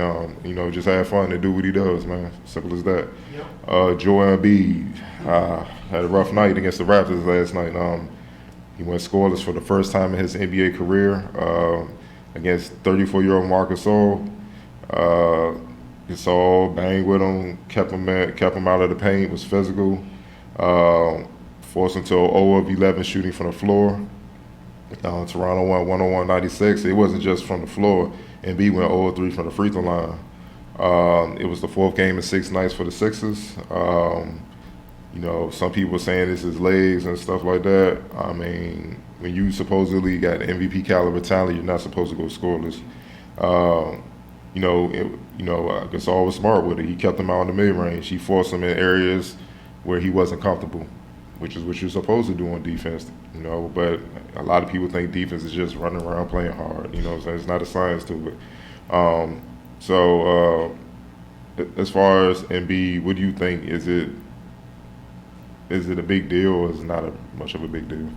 you know, just have fun and do what he does, man. Simple as that. Yep. Joel Embiid had a rough night against the Raptors last night. He went scoreless for the first time in his NBA career against 34-year-old Marc Gasol. Gasol banged with him, kept him out of the paint, was physical, forced him to 0 of 11 shooting from the floor. Toronto won 101-96. It wasn't just from the floor. Embiid went 0 of 3 from the free throw line. It was the fourth game in 6 nights for the Sixers. You know, some people were saying this is legs and stuff like that. I mean, when you supposedly got MVP caliber talent, you're not supposed to go scoreless. Gasol was smart with it. He kept him out in the mid-range. He forced him in areas where he wasn't comfortable, which is what you're supposed to do on defense, you know. But a lot of people think defense is just running around playing hard, you know what I'm saying? It's not a science to it. As far as Embiid, what do you think? Is it a big deal, or is it not much of a big deal?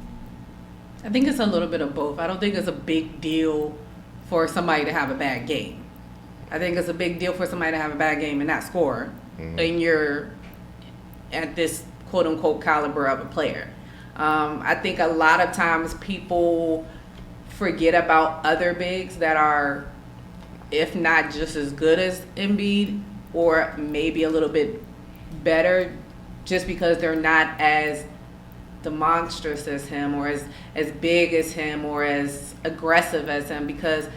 I think it's a little bit of both. I don't think it's a big deal for somebody to have a bad game. I think it's a big deal for somebody to have a bad game and not score. Mm-hmm. And at this quote unquote caliber of a player. I think a lot of times people forget about other bigs that are, if not just as good as Embiid, or maybe a little bit better, just because they're not as demonstrous as him, or as big as him, or as aggressive as him. Because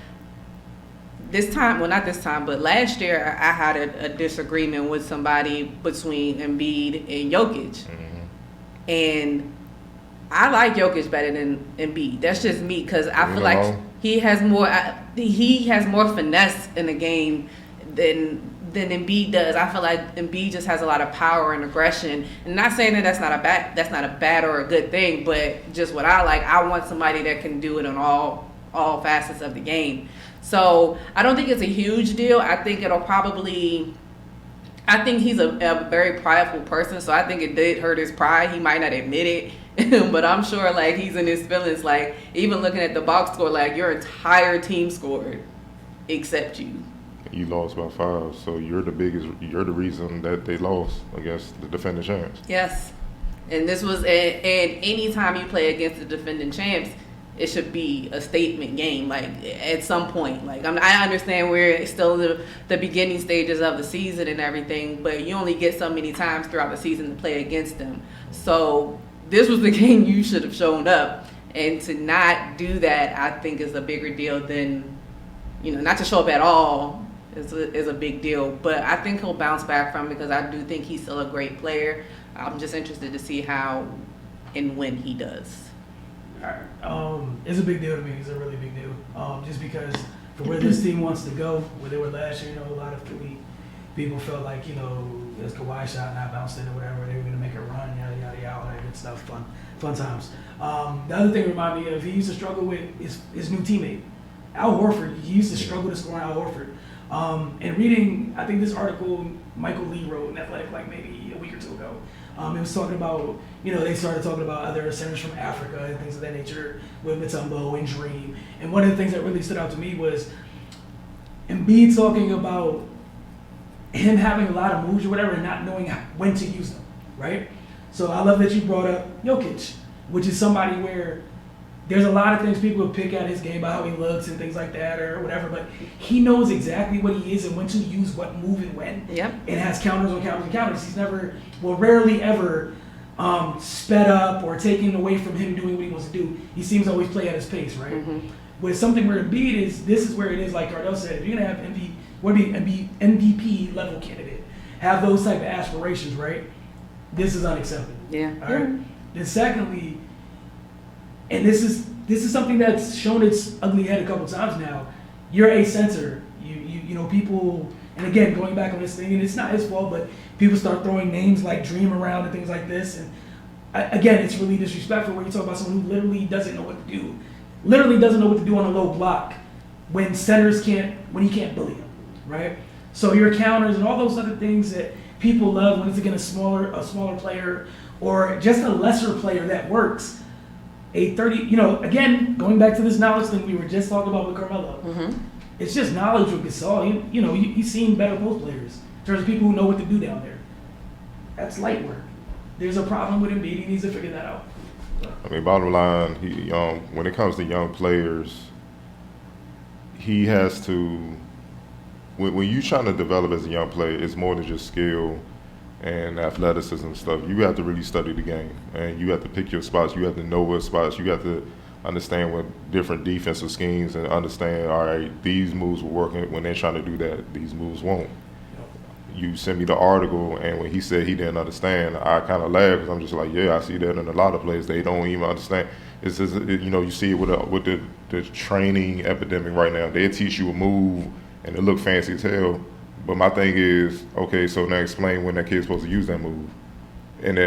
this time, well, not this time, but last year, I had a disagreement with somebody between Embiid and Jokic. And I like Jokic better than Embiid. That's just me, because I feel like he has more finesse in the game than Embiid does. I feel like Embiid just has a lot of power and aggression. And not saying that that's not a bad or a good thing, but just what I like. I want somebody that can do it on all facets of the game. So I don't think it's a huge deal. I think he's a very prideful person, so I think it did hurt his pride. He might not admit it, but I'm sure like he's in his feelings. Like even looking at the box score, like your entire team scored except you. You lost by 5, so you're the reason that they lost against the defending champs. Yes, and this was and any time you play against the defending champs, it should be a statement game. Like at some point, like I understand we're still in the beginning stages of the season and everything, but you only get so many times throughout the season to play against them. So this was the game you should have shown up, and to not do that, I think is a bigger deal than, not to show up at all is a big deal. But I think he'll bounce back from it, because I do think he's still a great player. I'm just interested to see how and when he does. It's a big deal to me. It's a really big deal. Just because for where this team wants to go, where they were last year, a lot of Philly people felt like, this Kawhi shot not bounced in or whatever, they were going to make a run, yada, yada, yada, all that good stuff, fun times. The other thing reminded me of, he used to struggle with his new teammate, Al Horford. He used to struggle to score Al Horford. And reading, I think this article Michael Lee wrote in Athletic like maybe a week or two ago, it was talking about, they started talking about other centers from Africa and things of that nature with Mutombo and Dream. And one of the things that really stood out to me was Embiid talking about him having a lot of moves or whatever and not knowing when to use them, right? So I love that you brought up Jokic, which is somebody where there's a lot of things people would pick at his game about how he looks and things like that or whatever, but he knows exactly what he is and when to use what move and when. Yep. And has counters on counters on counters. He's rarely ever sped up or taken away from him doing what he wants to do. He seems to always play at his pace, right? Mm-hmm. With something where Embiid this is where it is, like Cardell said, if you're going to have MVP level candidate, have those type of aspirations, right? This is unacceptable. Yeah. All right. Then secondly, and this is something that's shown its ugly head a couple times now. You're a center. You know people, and again going back on this thing, and it's not his fault, but people start throwing names like Dream around and things like this, and again it's really disrespectful when you talk about someone who literally doesn't know what to do, on a low block when he can't bully him, right? So your counters and all those other things that people love when it's against a smaller player or just a lesser player that works. A 30, again, going back to this knowledge thing we were just talking about with Carmelo. Mm-hmm. It's just knowledge with Gasol. You've seen better post players in terms of people who know what to do down there. That's light work. There's a problem with Embiid. He needs to figure that out. I mean, bottom line, when it comes to young players, he has to, when you're trying to develop as a young player, it's more than just skill and athleticism and stuff. You have to really study the game, and you have to pick your spots. You have to know what spots. You have to understand what different defensive schemes and understand, all right, these moves will work when they're trying to do that. These moves won't. You sent me the article, and when he said he didn't understand, I kind of laughed because I'm just like, yeah, I see that in a lot of players. They don't even understand. It's just, you see it with the training epidemic right now. They teach you a move, and it look fancy as hell. But my thing is, okay, so now explain when that kid's supposed to use that move. And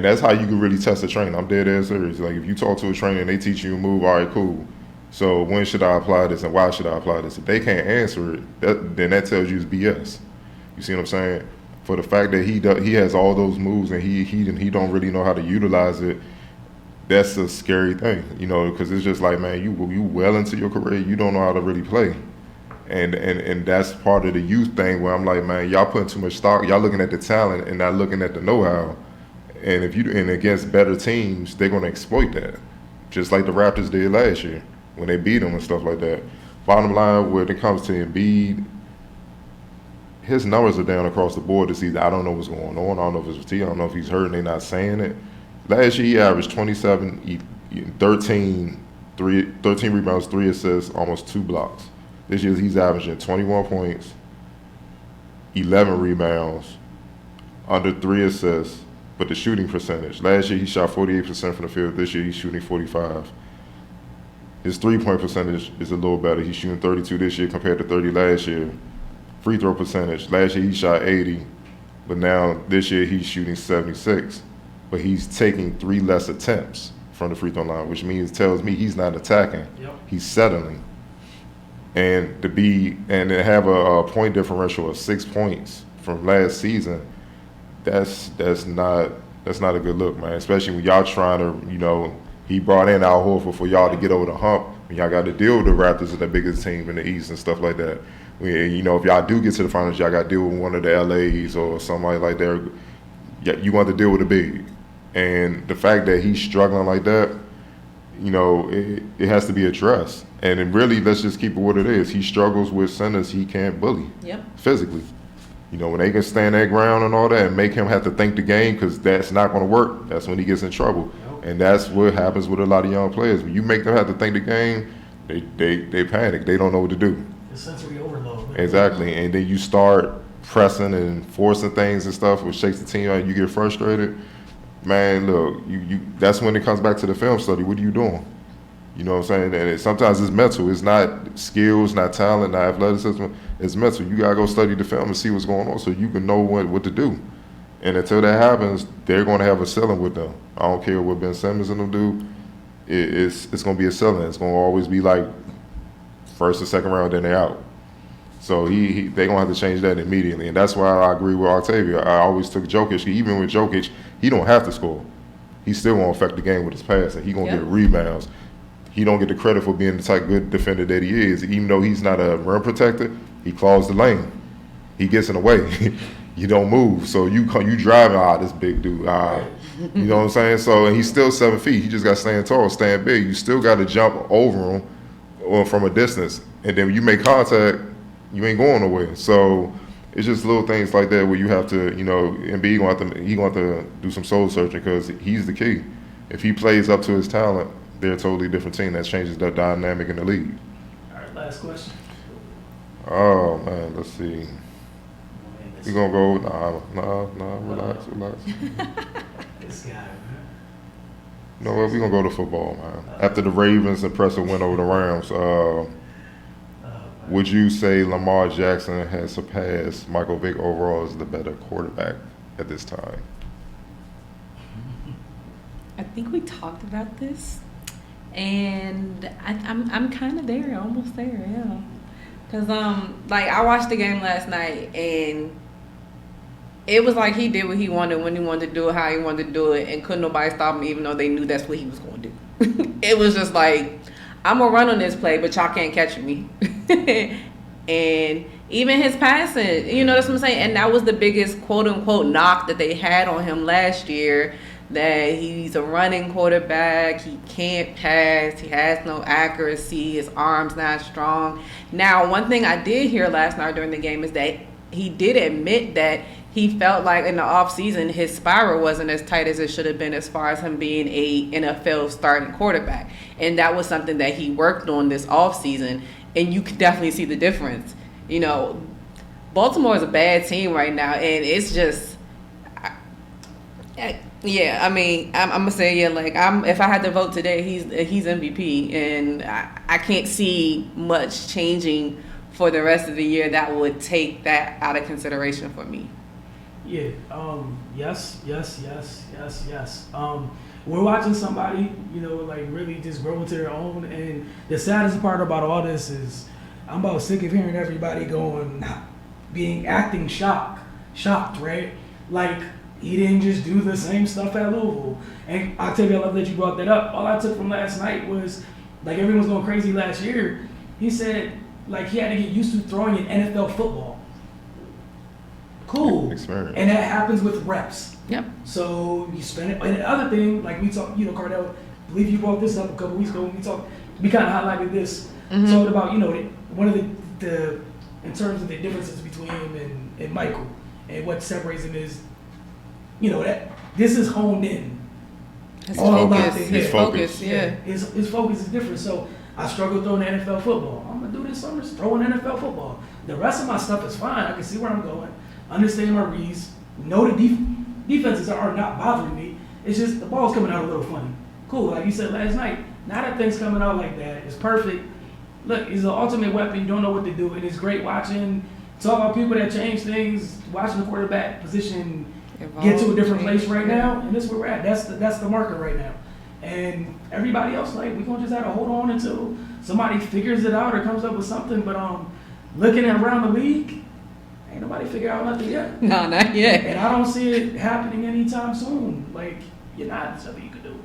that's how you can really test a trainer. I'm dead ass serious. Like, if you talk to a trainer and they teach you a move, all right, cool. So when should I apply this and why should I apply this? If they can't answer it, then that tells you it's BS. You see what I'm saying? For the fact that he has all those moves and he don't really know how to utilize it, that's a scary thing, because it's just like, man, you well into your career, you don't know how to really play. And that's part of the youth thing where I'm like, man, y'all putting too much stock. Y'all looking at the talent and not looking at the know-how. And against better teams, they're going to exploit that, just like the Raptors did last year when they beat them and stuff like that. Bottom line, when it comes to Embiid, his numbers are down across the board this season. I don't know what's going on. I don't know if it's fatigue. I don't know if he's hurt and they're not saying it. Last year, he averaged 27, 13 rebounds, 3 assists, almost 2 blocks. This year, he's averaging 21 points, 11 rebounds, under 3 assists, but the shooting percentage. Last year, he shot 48% from the field. This year, he's shooting 45. His three-point percentage is a little better. He's shooting 32 this year compared to 30 last year. Free throw percentage. Last year, he shot 80, but now this year, he's shooting 76. But he's taking 3 less attempts from the free throw line, which tells me he's not attacking. Yep. He's settling. And to have a point differential of 6 points from last season, that's not a good look, man. Especially when y'all trying to, he brought in Al Horford for y'all to get over the hump. And y'all got to deal with the Raptors, the biggest team in the East and stuff like that. If y'all do get to the finals, y'all got to deal with one of the LAs or somebody like that. You want to deal with a big. And the fact that he's struggling like that, it has to be addressed. And then really, let's just keep it what it is. He struggles with centers he can't bully physically. When they can stand their ground and all that and make him have to think the game, because that's not going to work, that's when he gets in trouble. And that's what happens with a lot of young players. When you make them have to think the game, they panic. They don't know what to do. It's sensory overload. Exactly. And then you start pressing and forcing things and stuff, which shakes the team out. You get frustrated. Man, look, that's when it comes back to the film study. What are you doing? You know what I'm saying? And sometimes it's mental. It's not skills, not talent, not athleticism. It's mental. You got to go study the film and see what's going on so you can know what to do. And until that happens, they're going to have a ceiling with them. I don't care what Ben Simmons and them do. It's going to be a ceiling. It's going to always be like first or second round, then they're out. So they're going to have to change that immediately. And that's why I agree with Octavia. I always took Jokic. Even with Jokic, he don't have to score. He still going to affect the game with his passing. He going to get rebounds. He don't get the credit for being the type of good defender that he is. Even though he's not a rim protector, he claws the lane. He gets in the way. You don't move. So you driving, this big dude. You know what I'm saying? So, and he's still 7 feet. He just got to stand tall, stand big. You still got to jump over him or from a distance. And then when you make contact, you ain't going nowhere. So it's just little things like that where you have to, Embiid he going to have to do some soul searching because he's the key. If he plays up to his talent, they're a totally different team. That changes the dynamic in the league. All right, last question. Oh, man, let's see. We're going to go, relax. This guy, man. You know what, we're going to go to football, man. After the Ravens impressive win over the Rams, would you say Lamar Jackson has surpassed Michael Vick overall as the better quarterback at this time? I think we talked about this, and I'm kind of there, almost there, yeah. Cause I watched the game last night, and it was like he did what he wanted when he wanted to do it, how he wanted to do it, and couldn't nobody stop him, even though they knew that's what he was going to do. It was just like, I'm gonna run on this play, but y'all can't catch me. And even his passing, that's what I'm saying. And that was the biggest quote unquote knock that they had on him last year. That he's a running quarterback, he can't pass, he has no accuracy, his arm's not strong. Now, one thing I did hear last night during the game is that he did admit that he felt like in the offseason his spiral wasn't as tight as it should have been as far as him being a NFL starting quarterback. And that was something that he worked on this offseason, and you could definitely see the difference. Baltimore is a bad team right now, and it's just... Yeah, I mean, I'm gonna say if I had to vote today, he's MVP, and I can't see much changing for the rest of the year that would take that out of consideration for me. Yeah. Yes. We're watching somebody, really just grow into their own, and the saddest part about all this is I'm about sick of hearing everybody acting shocked, right? Like. He didn't just do the same stuff at Louisville. And Octavia, I love that you brought that up. All I took from last night was, everyone was going crazy last year. He said, he had to get used to throwing in NFL football. Cool. Experience. And that happens with reps. Yep. So you spend it. And the other thing, like we talked, Cardell, I believe you brought this up a couple weeks ago when we kind of highlighted this. Talking about, one of the in terms of the differences between him and Michael, and what separates him is, that this is honed in. His All focus. about the His head. focus. Yeah. His focus is different. So I struggle throwing NFL football. I'm gonna do this summer, just throwing NFL football. The rest of my stuff is fine. I can see where I'm going, understand my reads, know the defenses are not bothering me. It's just the ball's coming out a little funny. Cool, like you said last night. Now that thing's coming out like that, it's perfect. Look, it's an ultimate weapon. You don't know what to do, and it's great watching. Talk about people that change things. Watching the quarterback position get to a different place right now, and that's where we're at. That's the market right now. And everybody else, like, we're gonna just have to hold on until somebody figures it out or comes up with something. But looking at around the league, ain't nobody figured out nothing yet. No, not yet. And I don't see it happening anytime soon. Like, you're not something you could do.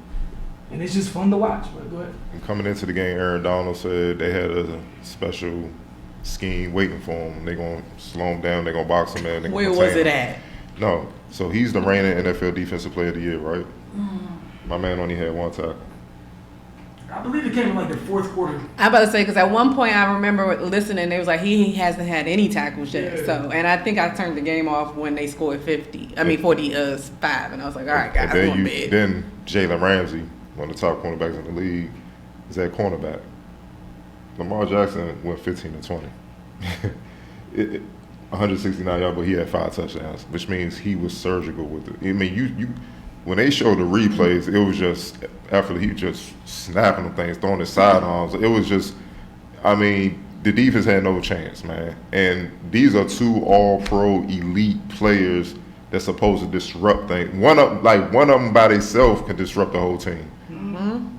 And it's just fun to watch. But go ahead. And coming into the game, Aaron Donald said they had a special scheme waiting for him. They're going to slow him down. They're going to box him in. Where was it at? No. So he's the reigning NFL Defensive Player of the Year, right? My man only had one tackle. I believe it came in like the fourth quarter. I'm about to say, because at one point I remember listening, it was like he hasn't had any tackles yet. Yeah. So, and I think I turned the game off when they scored 45, and I was like, all right, guys, And I'm on bed. then Jalen Ramsey, one of the top cornerbacks in the league, is at cornerback. Lamar Jackson went 15 to 20. 169 yards, but he had 5 touchdowns, which means he was surgical with it. I mean, you when they showed the replays, it was just after he just snapping them things, throwing his sidearms. It was just, the defense had no chance, man. And these are 2 all-pro elite players that's supposed to disrupt things. One of them by themselves can disrupt the whole team.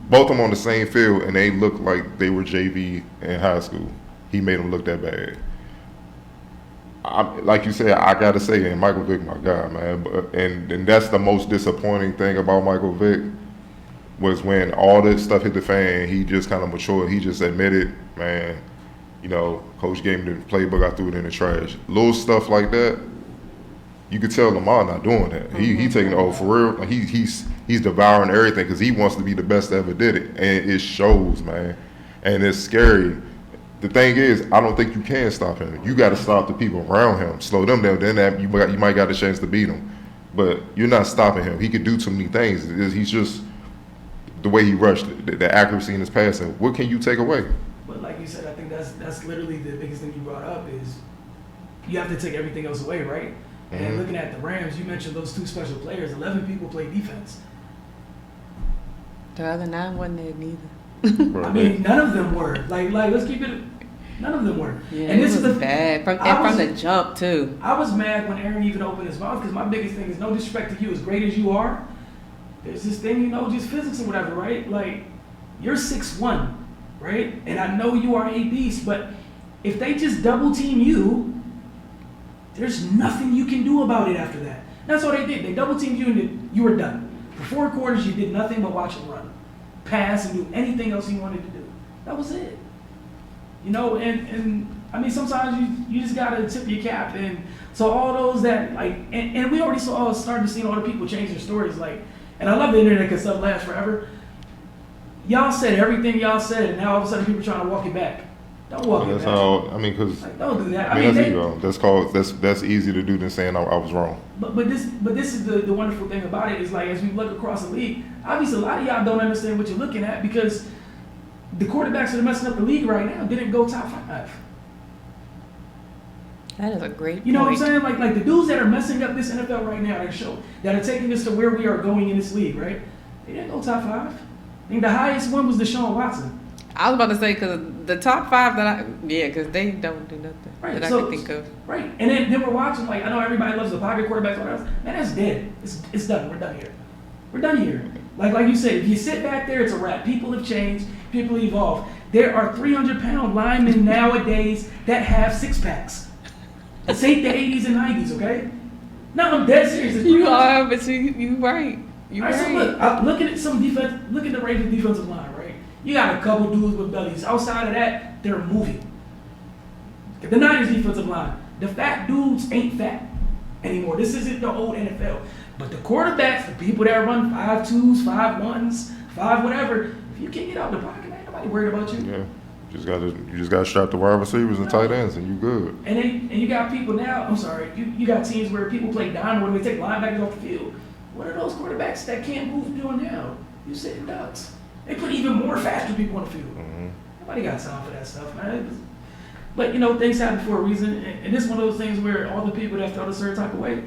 Both of them on the same field, and they looked like they were JV in high school. He made them look that bad. Like you said, I got to say, and Michael Vick, my guy, man. And that's the most disappointing thing about Michael Vick was when all this stuff hit the fan, he just kind of matured. He just admitted, man, coach gave me the playbook, I threw it in the trash. Little stuff like that, you could tell Lamar not doing that. He taking it for real. Like he's devouring everything because he wants to be the best that ever did it, and it shows, man. And it's scary. The thing is, I don't think you can stop him. You got to stop the people around him, slow them down. Then you might got a chance to beat him, but you're not stopping him. He could do too many things. He's just the way he rushed, the accuracy in his passing. What can you take away? But like you said, I think that's literally the biggest thing you brought up is you have to take everything else away, right? And looking at the Rams, you mentioned those 2 special players. 11 people play defense. The other 9 wasn't there neither. I mean, none of them were. Like let's keep it. None of them were. Yeah, and this it was is bad from the jump too. I was mad when Aaron even opened his mouth because my biggest thing is no disrespect to you. As great as you are, there's this thing, just physics or whatever, right? Like you're 6'1", right? And I know you are a beast, but if they just double team you, there's nothing you can do about it after that. That's what they did. They double teamed you and you were done. For 4 quarters, you did nothing but watch him run, pass, and do anything else he wanted to do. That was it. And sometimes you just gotta tip your cap. And so all those that and we already started seeing all the people change their stories. And I love the internet because stuff lasts forever. Y'all said everything y'all said, and now all of a sudden people are trying to walk it back. Don't walk it back. Because don't do that. that's ego. That's easier to do than saying I was wrong. But this is the wonderful thing about it is as we look across the league, obviously a lot of y'all don't understand what you're looking at because the quarterbacks that are messing up the league right now didn't go top 5. That is a great point. You know what I'm saying? Like the dudes that are messing up this NFL right now that are taking us to where we are going in this league, right? They didn't go top 5. I think the highest one was Deshaun Watson. I was about to say because the top 5 because they don't do nothing that I can think of. Right, and then we're watching I know everybody loves the pocket quarterbacks, whatever. Man, that's dead. It's done. We're done here. We're done here. Like you said, if you sit back there, it's a wrap. People have changed. People evolve. There are 300-pound linemen nowadays that have 6-packs. This ain't the 80s and 90s, okay? No, I'm dead serious. You are, but you right. You right. So look, I'm looking at some defense. Look at the Ravens defensive line, right? You got a couple dudes with bellies. Outside of that, they're moving. The Niners defensive line, the fat dudes ain't fat. anymore. This isn't the old NFL. But the quarterbacks, the people that run 5.2s, 5.1s, 5 whatever, if you can't get out the pocket, man, nobody worried about you. Yeah. You just gotta strap the wide receivers and tight ends, and you good. And you got people now. I'm sorry, you got teams where people play down when they take linebackers off the field. What are those quarterbacks that can't move doing now? You sitting ducks. They put even more faster people on the field. Mm-hmm. Nobody got time for that stuff, man. But you know, things happen for a reason, and it's one of those things where all the people that felt a certain type of way.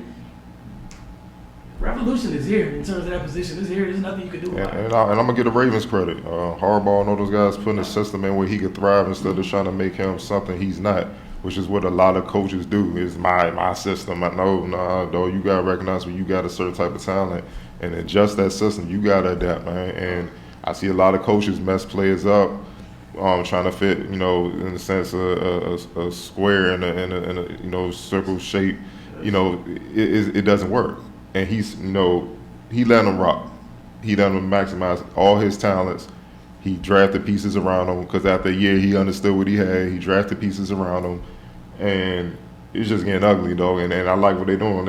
Revolution is here in terms of that position. It's here. There's nothing you can do about it. And I'm gonna give the Ravens credit. Harbaugh and all those guys putting a system in where he could thrive instead of trying to make him something he's not, which is what a lot of coaches do. Is my system. No, you gotta recognize when you got a certain type of talent and adjust that system. You gotta adapt, man. And I see a lot of coaches mess players up, trying to fit, in a sense, a square in a circle shape. It doesn't work. And he let him rock. He let him maximize all his talents. He drafted pieces around him because after a year he understood what he had. He drafted pieces around him, and it's just getting ugly, though. And I like what they're doing.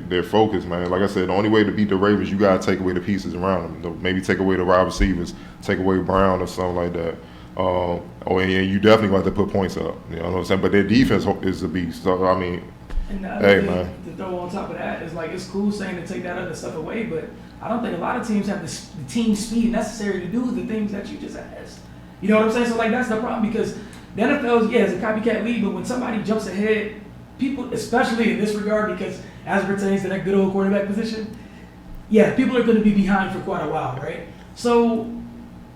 They're focused, man. Like I said, the only way to beat the Ravens, you gotta take away the pieces around them. Maybe take away the wide receivers, take away Brown or something like that. And you definitely got to put points up. You know what I'm saying? But their defense is a beast. So I mean. And the other thing to throw on top of that is like it's cool saying to take that other stuff away, but I don't think a lot of teams have the team speed necessary to do the things that you just asked. You know what I'm saying? So like that's the problem because the NFL is a copycat league, but when somebody jumps ahead, people, especially in this regard, because as it pertains to that good old quarterback position, people are going to be behind for quite a while, right? So.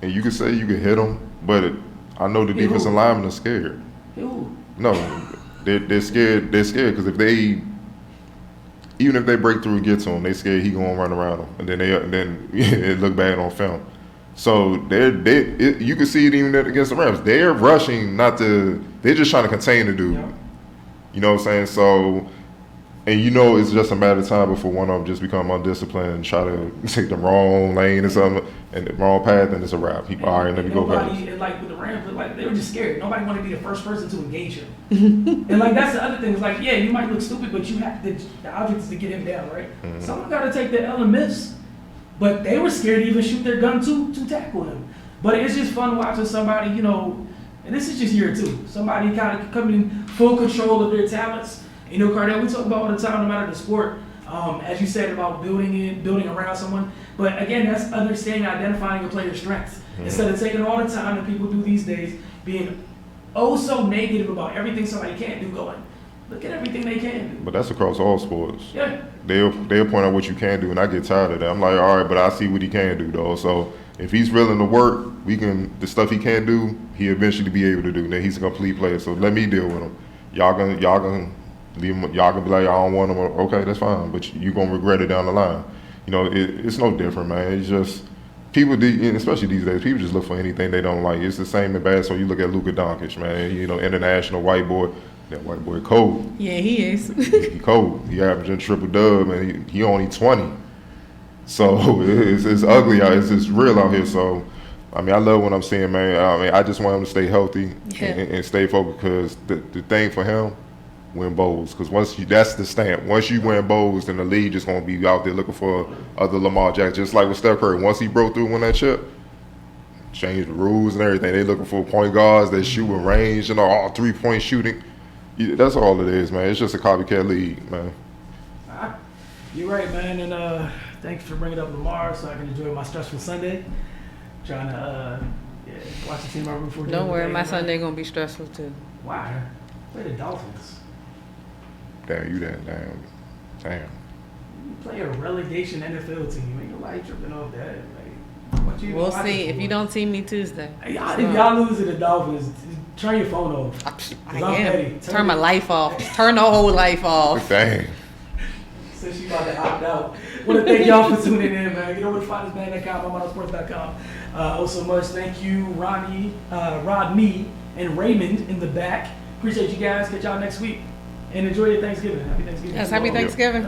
And you can say you can hit them, but I know the defensive linemen are scared. Who? No. They're scared. They're scared because even if they break through and get to him, they scared he gonna run around them, and then it look bad on film. So you can see it even against the Rams. They're rushing they're just trying to contain the dude. Yeah. You know what I'm saying? So, and it's just a matter of time before one of them just become undisciplined and try to take the wrong lane or something, and the wrong path, and it's a wrap. All right, let me go back. And like with the Rams, they were just scared. Nobody wanted to be the first person to engage him. And like that's the other thing. It's like, you might look stupid, but you have the object is to get him down, right? Mm-hmm. Someone got to take the L and miss. But they were scared to even shoot their gun to tackle him. But it's just fun watching somebody, and this is just year two. Somebody kind of coming in full control of their talents. Cardell, we talk about all the time, no matter the sport, as you said about building around someone. But again, that's understanding, identifying a player's strengths. Mm-hmm. Instead of taking all the time that people do these days, being so negative about everything somebody can't do, going, look at everything they can do. But that's across all sports. Yeah. They'll point out what you can do, and I get tired of that. I'm like, all right, but I see what he can do, though. So if he's willing to work, the stuff he can do, he eventually be able to do. Then he's a complete player. So let me deal with him. Y'all can leave him. Y'all can be like, I don't want him. Okay, that's fine, but you gonna regret it down the line. It's no different, man. It's just people, especially these days, people just look for anything they don't like. It's the same in basketball. You look at Luka Doncic, man. International white boy. That white boy cold. Yeah, he is. He cold. He averaging triple dub, and he only 20. So it's ugly out. It's real out here. So I love what I'm seeing, man. I just want him to stay healthy and stay focused because the thing for him, win bowls. Because that's the stamp. Once you win bowls, then the league just gonna be out there looking for other Lamar Jackson. Just like with Steph Curry. Once he broke through and won that chip, changed the rules and everything. They looking for point guards that shoot in range, all 3-point shooting. That's all it is, man. It's just a copycat league, man. You're right, man. And thanks for bringing up Lamar so I can enjoy my stressful Sunday. Trying to watch the team I root for. Don't worry, my Sunday gonna be stressful too. Why? Play the Dolphins. Damn, you that damn. You play a relegation NFL team. Ain't nobody tripping off that. We'll see. If you don't see me Tuesday. If y'all lose to the Dolphins, turn your phone off. I am. Turn my life off. Turn the whole life off. Dang. Since she about to opt out. Want to thank y'all for tuning in, man. You know where to find us, bang.com, sports.com. So much. Thank you, Rodney, and Raymond in the back. Appreciate you guys. Catch y'all next week. And enjoy your Thanksgiving. Happy Thanksgiving. Yes, happy Thanksgiving.